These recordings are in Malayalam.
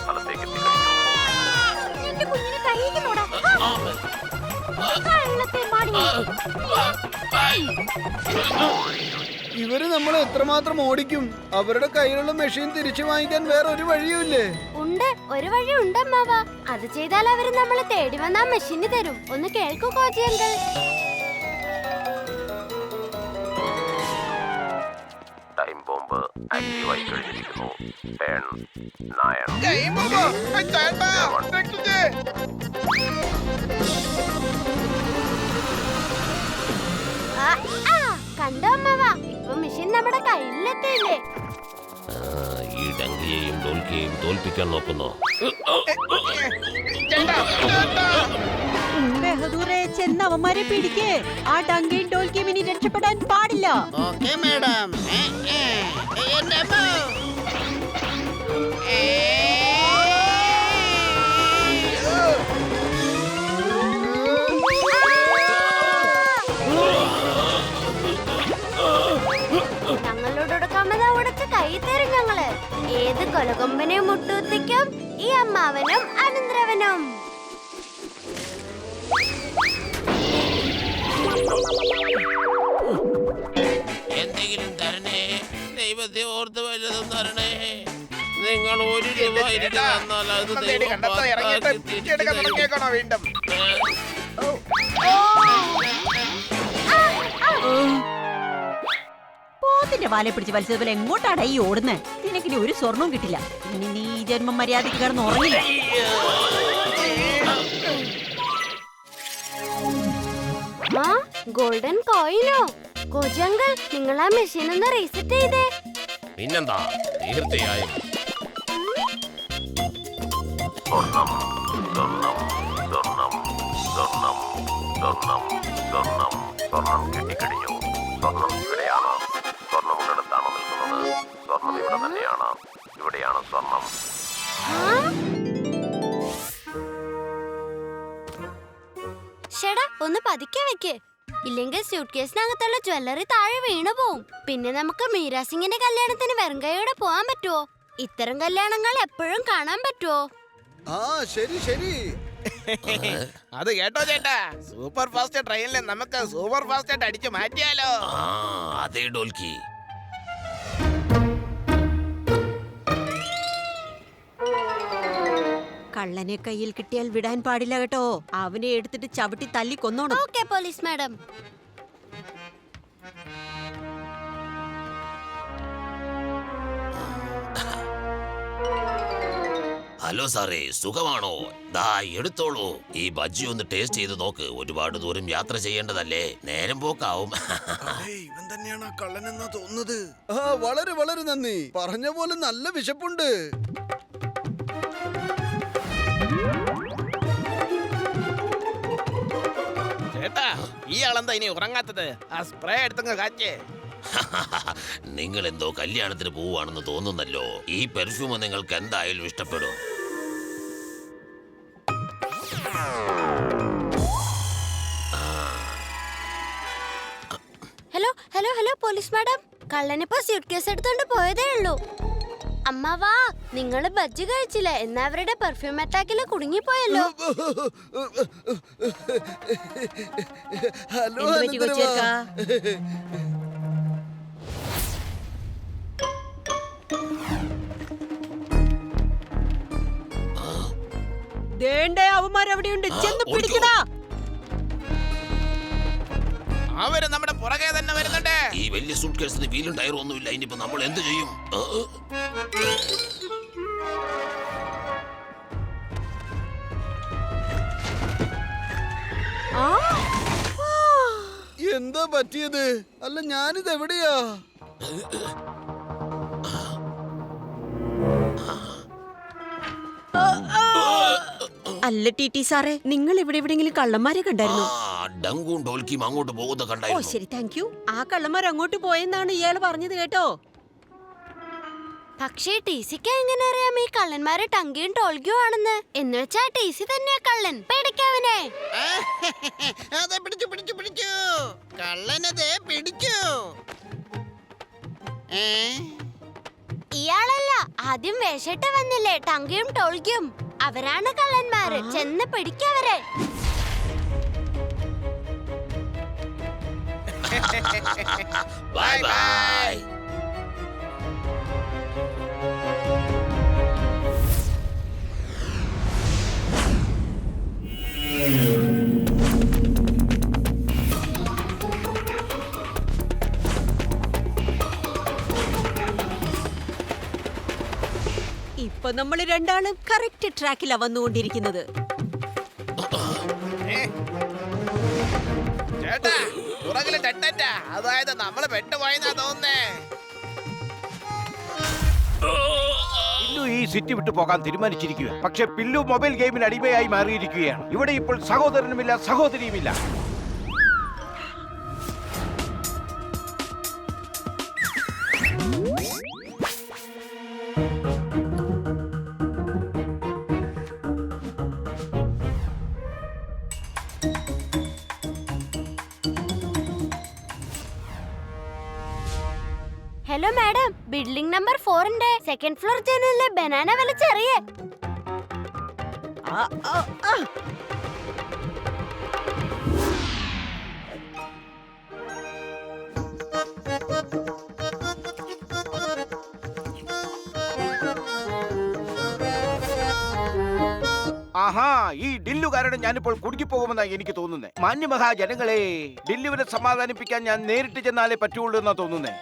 സ്ഥലത്തേക്ക് എത്തിക്കഴിഞ്ഞു. ഇവര് നമ്മൾ എത്രമാത്രം ഓടിക്കും? അവരുടെ കയ്യിലുള്ള മെഷീൻ തിരിച്ചു വാങ്ങിക്കാൻ വേറെ ഒരു വഴിയുമില്ലേ? ഉണ്ട്, ഒരു വഴി ഉണ്ടമ്മാവ. അത് ചെയ്താൽ അവര് നമ്മളെ തേടി വന്നാ മെഷീന് തരും. ഒന്ന് കേൾക്കൂ കോജി അങ്കിൾ. ടൈം ബോംബ് ആക്റ്റീവായി കഴിഞ്ഞിരിക്കുന്നു. 10, 9, കണ്ടോ അമ്മാവ, ഇപ്പൊ മെഷീൻ നമ്മുടെ കയ്യിലെത്തിയില്ലേ? ഈ ഡങ്കിയെയും ഡോൽക്കിയെയും തോൽപ്പിക്കാൻ നോക്കുന്നു. ബഹദൂറെ, ചെന്ന് അവന്മാരെ പിടിക്കേ. ആ ഡങ്കിയും ഡോൽക്കിയും ഇനി രക്ഷപ്പെടാൻ പാടില്ല. Okay madam. ഞങ്ങളോടൊടുക്കാമത് ഉടച്ച് കൈ തരും ഞങ്ങള്. ഏത് കൊലകൊമ്പനെ മുട്ടുകുത്തിക്കും ഈ അമ്മാവനും അനന്തരവനും. എന്തെങ്കിലും തരണേ, ദൈവത്തെ ഓർത്ത് വല്ലതും തരണേ. നിങ്ങൾ 1 രൂപ എനിക്ക് തന്നാൽ അത് പോത്തിന്റെ വാലെ പിടിച്ച് വലിച്ചതുപോലെ എങ്ങോട്ടാണ് ഈ ഓടുന്നത്? നിനക്കിനി ഒരു സ്വർണവും കിട്ടില്ല. ഇനി നീ ഈ ജന്മം മര്യാദയ്ക്ക് കിടന്ന് ഉറങ്ങില്ല. ഗോൾഡൻ കോയിനോ? കോജി അങ്കിൾ, നിങ്ങൾ ആ മെഷീൻ ഒന്ന് റീസെറ്റ് ചെയ്തേ. പിന്നെന്താ, തീർച്ചയായും. സ്വർണം, സ്വർണം, സ്വർണം, സ്വർണം, സ്വർണം, സ്വർണം, സ്വർണം കിട്ടിക്കഴിഞ്ഞു. സ്വർണം ഇവിടെയാണ്. സ്വർണം ഉള്ളിടത്താണ് നിൽക്കുന്നത്. സ്വർണം ഇവിടെ തന്നെയാണ്. ഇവിടെയാണ് സ്വർണം. ഷെടാ, ഒന്ന് പതുക്കെ വെക്ക്. ഇല്ലെങ്കിൽ സ്യൂട്ട് കേസിനകത്തുള്ള ജ്വല്ലറി താഴെ വീണു പോവും. പിന്നെ നമുക്ക് മീരാ സിംഗിന്റെ കല്യാണത്തിന് വെറും കൈയോടെ പോവാൻ പറ്റുമോ? ഇത്തരം കല്യാണങ്ങൾ എപ്പോഴും കാണാൻ പറ്റുമോ? ശരി ശരി. അത് കേട്ടോ ചേട്ടാ, സൂപ്പർ ഫാസ്റ്റ് ട്രെയിനിൽ നമുക്ക് സൂപ്പർ ഫാസ്റ്റ് ആയിട്ട് അടിച്ചു മാറ്റിയാലോ? അതേ ഡോൽക്കി. കള്ളനെ കയ്യിൽ കിട്ടിയാൽ വിടാൻ പാടില്ല കേട്ടോ. അവനെ എടുത്തിട്ട് ചവിട്ടി തല്ലി കൊന്നോണം. Okay police madam. ഹലോ സാറേ, സുഖമാണോ? ദാ എടുത്തോളൂ. ഈ ബജ്ജി ഒന്ന് ടേസ്റ്റ് ചെയ്ത് നോക്ക്. ഒരുപാട് ദൂരം യാത്ര ചെയ്യേണ്ടതല്ലേ, നേരം പോക്കാവും. ഇവൻ തന്നെയാണ് കള്ളനെന്നാ തോന്നുന്നത്. വളരെ വളരെ നന്ദി. പറഞ്ഞ പോലെ നല്ല വിശപ്പുണ്ട്. ചേട്ടാ, ഈ ആളെന്താ ഇനി ഉറങ്ങാത്തത്? ആ സ്പ്രേ എടുത്തങ്ങ് കാച്ചേ. നിങ്ങൾ എന്തോ കല്യാണത്തിന് പോവാണെന്ന് തോന്നുന്നല്ലോ. ഈ പെർഫ്യൂം നിങ്ങൾക്ക് എന്തായാലും ഇഷ്ടപ്പെടും. Hello hello hello police madam, കള്ളനിപ്പോ സ്യൂട്ട് കേസ് എടുത്തോണ്ട് പോയതേ ഉള്ളൂ. അമ്മാവാ, നിങ്ങള് ബജ്ജി കഴിച്ചില്ല, എന്നാ അവരുടെ പെർഫ്യൂം അറ്റാക്കില് കുടുങ്ങിപ്പോയല്ലോ. ഹലോ അവന്മാരവിടെയുണ്ട്, ചെന്ന് പിടിക്കടാ. അവര് നമ്മുടെ പുറകെ തന്നെ വരുന്നുണ്ട്. ഈ വലിയ സൂട്ട് കേസിന് വീലും ടയറും ഒന്നുമില്ല. ഇനിയിപ്പോ നമ്മൾ എന്ത് ചെയ്യും? എന്താ പറ്റിയത്? അല്ല, ഞാനിത് എവിടെയാ? അല്ല ടി സാറേ, നിങ്ങൾ ഇവിടെ എവിടെയെങ്കിലും കള്ളന്മാരെ കണ്ടായിരുന്നു? ഡങ്കും ഡോൽക്കിയും അങ്ങോട്ട് പോകുന്നത് ഓ കണ്ടായിരുന്നു. ശരി, താങ്ക് യു. ആ കള്ളന്മാർ അങ്ങോട്ട് പോയെന്നാണ് ഇയാള് പറഞ്ഞത് കേട്ടോ. പക്ഷേ ടി സിക്ക് എങ്ങനെ അറിയാം ഈ കള്ളന്മാര് ടങ്കിയും ടോൾക്കിയും ആണെന്ന്? എന്ന് വെച്ചാ ടി സി തന്നെയാ കള്ളൻ. പേടിക്കാവനെ. അതെ, പിടിച്ചു പിടിച്ചു പിടിച്ചു. കള്ളനതെ പിടിച്ചു. ഇയാളല്ല, ആ ആദ്യം വേഷിട്ട് വന്നില്ലേ ടങ്കിയും ടോൾക്കിയും, അവരാണ് കള്ളന്മാര്. ചെന്ന് പിടിക്കവരെ. Bye bye. ഇപ്പൊ നമ്മള് രണ്ടാളും കറക്റ്റ് ട്രാക്കിലാ വന്നുകൊണ്ടിരിക്കുന്നത്. ചേട്ടാ പുറകില് ടെട്ടറ്റ, അതായത് നമ്മള് പെട്ടുപോയെന്നാ തോന്നുന്നേ. പില്ലു ഈ സിറ്റി വിട്ടു പോകാൻ തീരുമാനിച്ചിരിക്കുക. പക്ഷെ പില്ലു മൊബൈൽ ഗെയിമിന് അടിമയായി മാറിയിരിക്കുകയാണ്. ഇവിടെ ഇപ്പോൾ സഹോദരനുമില്ല, സഹോദരിയുമില്ല. ഹലോ മാഡം, ബിൽഡിംഗ് നമ്പർ 4ന്റെ സെക്കൻഡ് ഫ്ലോർ ജനലിലെ ബനാന വലിച്ചെറിയേ. ആ, ആ, ആ. ആഹാ, ഈ ഡില്ലു കാരണം ഞാനിപ്പോൾ കുടുങ്ങിപ്പോകുമെന്നാണ് എനിക്ക് തോന്നുന്നത്. മാന്യമഹാജനങ്ങളെ, ഡില്ലുവിനെ സമാധാനിപ്പിക്കാൻ ഞാൻ നേരിട്ട് ചെന്നാലേ പറ്റുള്ളൂ എന്നാ തോന്നുന്നേ.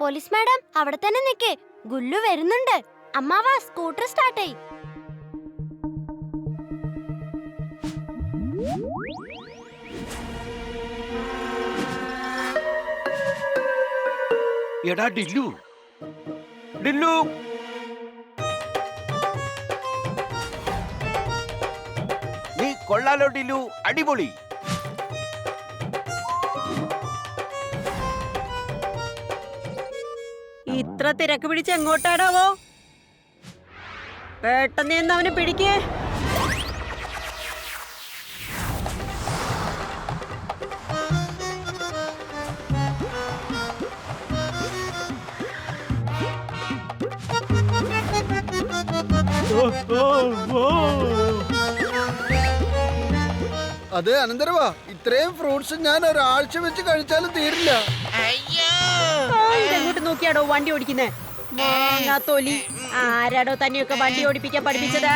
പോലീസ് മാഡം അവിടെ തന്നെ നിക്കേ, ഗുല്ലു വരുന്നുണ്ട്. അമ്മാവാ, സ്കൂട്ടർ സ്റ്റാർട്ട് ആയി. എടാ ഡില്ലു, ഡില്ലു, നീ കൊള്ളാലോ ഡില്ലു, അടിപൊളി. ഇത്ര തിരക്ക് പിടിച്ച് എങ്ങോട്ടാടാവോ? പെട്ടെന്ന് എന്ന് അവനെ പിടിക്കേ. അതെ അനന്തരവാ, ഇത്രയും ഫ്രൂട്ട്സ് ഞാൻ ഒരാഴ്ച വെച്ച് കഴിച്ചാലും തീരില്ല. ഇതെങ്ങോട്ട് നോക്കിയാടോ വണ്ടി ഓടിക്കുന്നേ? തൊലി, ആരാടോ തന്നെയൊക്കെ വണ്ടി ഓടിപ്പിക്കാൻ പഠിപ്പിച്ചത്?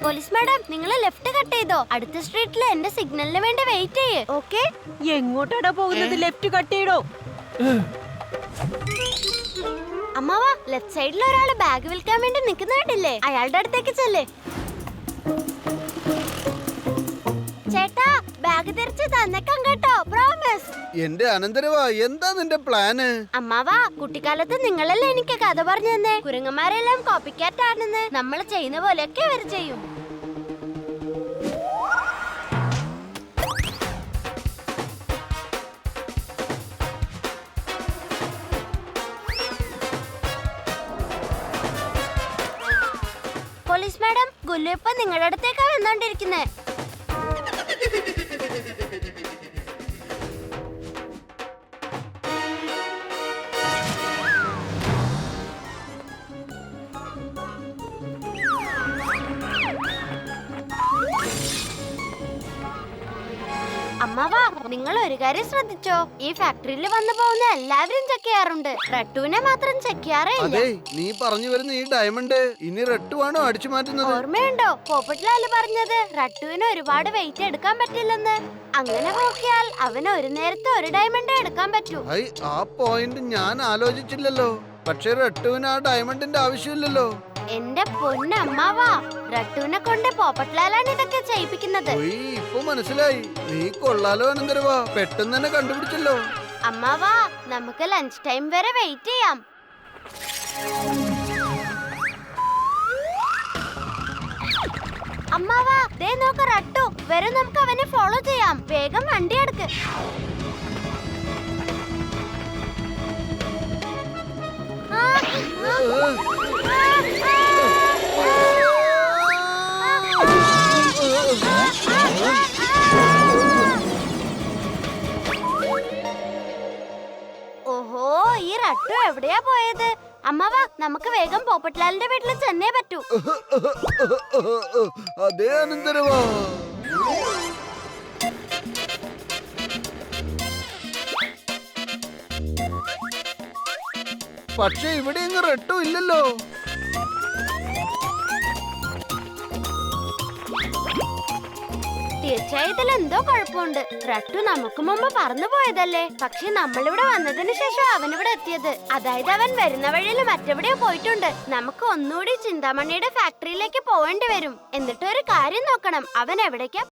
പോലീസ് മാഡം, നിങ്ങൾ ലെഫ്റ്റ് കട്ട് ചെയ്തോ. അടുത്ത സ്ട്രീറ്റിൽ എന്റെ സിഗ്നലിന് വേണ്ടി വെയിറ്റ് ചെയ്യേ. ഓക്കെ? എങ്ങോട്ടാടാ പോകുന്നത്? ലെഫ്റ്റ് കട്ട് ചെയ്തോ. അമ്മാവാ, ലെഫ്റ്റ് സൈഡിൽ ഒരാള് ബാഗ് വിൽക്കാൻ വേണ്ടി നിൽക്കുന്ന കണ്ടില്ലേ? അയാളുടെ അടുത്തേക്ക് ചെല്ലേ. ചേട്ടാ, ബാഗ് തിരിച്ച് തന്നേക്കാം കേട്ടോ, പ്രോമിസ്. എന്റെ അനന്തരവാ, എന്താ നിന്റെ പ്ലാന്? അമ്മാവാ, കുട്ടിക്കാലത്ത് നിങ്ങളല്ലേ എനിക്ക് കഥ പറഞ്ഞു തന്നെ, കുരങ്ങന്മാരെല്ലാം കോപ്പിക്കാറ്റ് ആണെന്ന്. നമ്മൾ ചെയ്യുന്ന പോലെയൊക്കെ അവർ ചെയ്യും. പോലീസ് മാഡം, ഗുല്ലു ഇപ്പൊ നിങ്ങളുടെ അടുത്തേക്കാ വന്നോണ്ടിരിക്കുന്നേ. അമ്മാവാ, നിങ്ങൾ ഒരു കാര്യം ശ്രദ്ധിച്ചോ? ഈ ഫാക്ടറിയിൽ വന്നു പോകുന്ന എല്ലാവരും ചെക്ക് ചെയ്യാറുണ്ട്, റട്ടുവിനെ മാത്രം ചെക്ക് ചെയ്യാറേ ഇല്ല. അതെ, നീ പറഞ്ഞു വരുന്ന ഈ ഡയമണ്ട് ഇനി റട്ടുവാണോ അടിച്ചു മാറ്റുന്നത്? ഓർമ്മയുണ്ടോ പോപ്പറ്റ്ലാല് പറഞ്ഞത് റട്ടുവിന് ഒരുപാട് വെയിറ്റ് എടുക്കാൻ പറ്റില്ലെന്ന്? അങ്ങനെ നോക്കിയാൽ അവന് ഒരു നേരത്തെ ഒരു ഡയമണ്ട് എടുക്കാൻ പറ്റൂ. ആ പോയിന്റ് ഞാൻ ആലോചിച്ചില്ലല്ലോ. പക്ഷെ റട്ടുവിന് ആ ഡയമണ്ടിന്റെ ആവശ്യമില്ലല്ലോ. എന്റെ പൊന്നമ്മാവാ, റട്ടുവിനെ കൊണ്ട് പോപ്പറ്റ്ലാലാണ് ഇതൊക്കെ ചെയ്യിപ്പിക്കുന്നത്. ഇപ്പൊ മനസ്സിലായി. നീ കൊള്ളാലോ അനന്തരവാ, പെട്ടെന്ന് തന്നെ കണ്ടുപിടിച്ചല്ലോ. അമ്മാവാ, നമുക്ക് ലഞ്ച് ടൈം വരെ വെയിറ്റ് ചെയ്യാം. അമ്മാവാ, ദേ നോക്ക് റട്ടു വരും, നമുക്ക് അവനെ ഫോളോ ചെയ്യാം. വേഗം വണ്ടി എടുക്ക്. റട്ടു എവിടെയാ പോയത്? അമ്മ വാ, നമുക്ക് വേഗം പോപ്പട്ട്ലാലിന്റെ വീട്ടിൽ ചെന്നേ പറ്റൂ. അതേ അനന്തരവാ. പക്ഷെ ഇവിടെ ഇങ്ങ് റെട്ടും ഇല്ലല്ലോ. തീർച്ചയായും ഇതിൽ എന്തോ കുഴപ്പമുണ്ട്. റട്ടു നമുക്ക് മുമ്പ് പറന്നു പോയതല്ലേ? പക്ഷെ നമ്മളിവിടെ വന്നതിന് ശേഷം അവൻ ഇവിടെ എത്തിയത്. അതായത് അവൻ വരുന്ന വഴിയിൽ മറ്റെവിടെയോ പോയിട്ടുണ്ട്. നമുക്ക് ഒന്നുകൂടി ചിന്താമണിയുടെ ഫാക്ടറിയിലേക്ക് പോവേണ്ടി വരും. എന്നിട്ട് ഒരു കാര്യം നോക്കണം, അവൻ എവിടേക്കാ